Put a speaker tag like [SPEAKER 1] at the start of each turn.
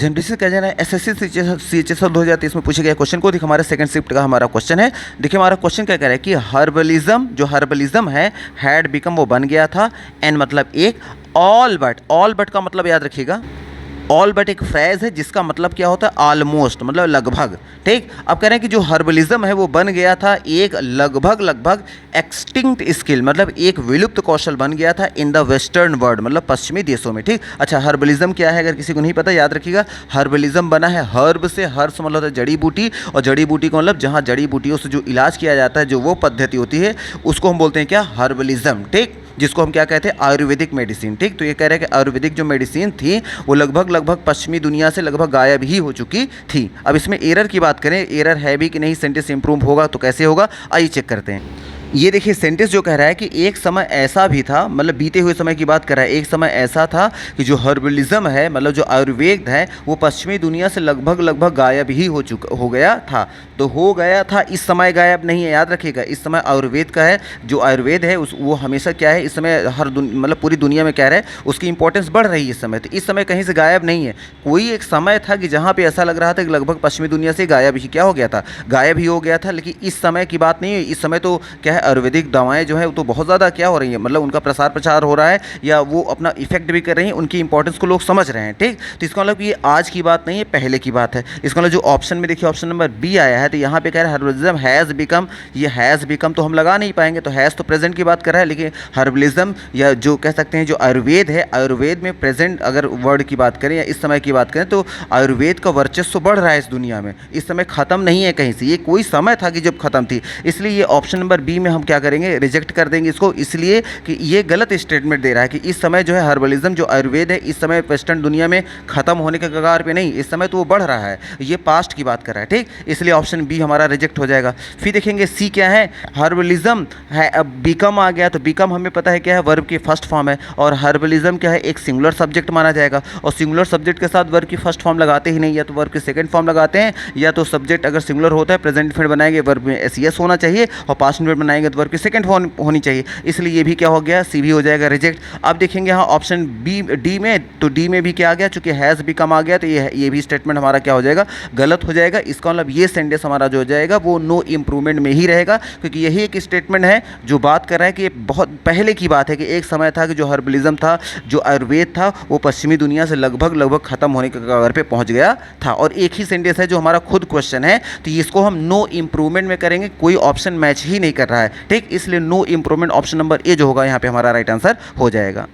[SPEAKER 1] Generation क्या जाना है एसएससी सीएचएसएल 2023 में पूछे गए क्वेश्चन को। देखिए हमारे सेकंड शिफ्ट का हमारा क्वेश्चन है। देखिए हमारा क्वेश्चन क्या कह रहा है कि हर्बलिज्म, जो हर्बलिज्म है, हैड बिकम, वो बन गया था, एंड मतलब एक, ऑल बट का मतलब याद रखिएगा, ऑल बट एक फ्रेज है जिसका मतलब क्या होता है, ऑलमोस्ट, मतलब लगभग। ठीक, अब कह रहे हैं कि जो हर्बलिज्म है वो बन गया था एक लगभग एक्सटिंक्ट स्किल, मतलब एक विलुप्त कौशल बन गया था इन द वेस्टर्न वर्ल्ड, मतलब पश्चिमी देशों में। ठीक, अच्छा हर्बलिज्म क्या है अगर किसी को नहीं पता याद रखिएगा, हर्बलिज्म बना है हर्ब से, हर्ब मतलब होता है जड़ी बूटी, और जड़ी बूटी का मतलब जहाँ जड़ी बूटियों से जो इलाज किया जाता है, जो वो पद्धति होती है उसको हम बोलते हैं क्या, हर्बलिज्म। ठीक, जिसको हम क्या कहते हैं, आयुर्वेदिक मेडिसिन। ठीक, तो ये कह रहे हैं कि आयुर्वेदिक जो मेडिसिन थी वो लगभग पश्चिमी दुनिया से लगभग गायब ही हो चुकी थी। अब इसमें एरर की बात करें, एरर है भी कि नहीं, सेंटेंस इंप्रूव होगा तो कैसे होगा, आइए चेक करते हैं। ये देखिए सेंटेंस जो कह रहा है कि एक समय ऐसा भी था, मतलब बीते हुए समय की बात कर रहा है, एक समय ऐसा था कि जो हर्बलिज्म है, मतलब जो आयुर्वेद है, वो पश्चिमी दुनिया से लगभग मतलब ही हो गया था। तो हो गया था, इस समय गायब नहीं है, याद रखिएगा, इस समय आयुर्वेद का है, जो आयुर्वेद है वो हमेशा क्या है, इस समय मतलब पूरी दुनिया में क्या रहा है, उसकी इंपॉर्टेंस बढ़ रही है इस समय। तो इस समय कहीं से गायब नहीं है, कोई एक समय था कि जहाँ पे ऐसा लग रहा था कि लगभग पश्चिमी दुनिया से गायब ही क्या हो गया था, गायब ही हो गया था। लेकिन इस समय की बात नहीं है, इस समय तो क्या है, आयुर्वेदिक दवाएं जो है वो तो बहुत ज़्यादा क्या हो रही हैं, मतलब उनका प्रसार प्रचार हो रहा है, या वो अपना इफेक्ट भी कर रही हैं, उनकी इंपॉर्टेंस को लोग समझ रहे हैं। ठीक, तो इसका मतलब कि ये आज की बात नहीं है, पहले की बात है। इसका मतलब जो ऑप्शन में देखिए ऑप्शन नंबर बी आया है, तो यहाँ पे कह रहा है हर्बलिज्म हैज़ बिकम, ये हैज़ बिकम तो हम लगा नहीं पाएंगे, तो हैज़ तो प्रेजेंट की बात कर रहा है, लेकिन हर्बलिज्म या जो कह सकते हैं जो आयुर्वेद है, आयुर्वेद में प्रेजेंट अगर वर्ड की बात करें या इस समय की बात करें, तो आयुर्वेद का वर्चस्व बढ़ रहा है इस दुनिया में, इस समय ख़त्म नहीं है कहीं से, ये कोई समय था कि जब ख़त्म थी। इसलिए ये ऑप्शन नंबर बी में हम क्या करेंगे, रिजेक्ट कर देंगे इसको, इसलिए कि ये गलत स्टेटमेंट दे रहा है कि इस समय जो है हर्बलिज्म जो आयुर्वेद है, इस समय वेस्टर्न दुनिया में खत्म होने के कगार पे नहीं, इस समय तो वो बढ़ रहा है, ये पास्ट की बात कर रहा है। ठीक, इसलिए ऑप्शन बी हमारा रिजेक्ट हो जाएगा। फिर देखेंगे सी क्या है, हर्बलिज्म है, अब बिकम आ गया, तो बिकम हमें पता है क्या है, वर्ब की फर्स्ट फॉर्म है, और हर्बलिज्म क्या है, एक सिंगुलर सब्जेक्ट माना जाएगा, और सिंगुलर सब्जेक्ट के साथ वर्ब की फर्स्ट फॉर्म लगाते ही नहीं, या तो वर्ब की सेकंड फॉर्म लगाते हैं, या तो सब्जेक्ट अगर सिंगुलर होता है प्रेजेंट इंडेफिनिट बनाएंगे, वर्ब में एस होना चाहिए, और पास्ट इंडेफिनिट बनाएंगे तो वर्ब की सेकंड फॉर्म होनी चाहिए, इसलिए ये भी क्या हो गया, सी भी हो जाएगा रिजेक्ट। अब देखेंगे यहाँ ऑप्शन बी डी में, तो डी में भी क्या आ गया, चूंकि हैज़ बिकम आ गया, तो ये भी स्टेटमेंट हमारा क्या हो जाएगा, गलत हो जाएगा। इसका मतलब ये सेंटेंस हमारा जो हो जाएगा वो नो इम्प्रूवमेंट में ही रहेगा, क्योंकि यही एक स्टेटमेंट है जो बात कर रहा है कि ये बहुत पहले की बात है कि एक समय था कि जो हर्बलिज्म था, जो आयुर्वेद था, वो पश्चिमी दुनिया से लगभग खत्म होने के कगार पे पहुंच गया था। और एक ही सेंटेंस है जो हमारा खुद क्वेश्चन है, तो इसको हम नो इम्प्रूवमेंट में करेंगे, कोई ऑप्शन मैच ही नहीं कर रहा है। ठीक, इसलिए no improvement option number A जो होगा यहाँ पे हमारा राइट आंसर हो जाएगा।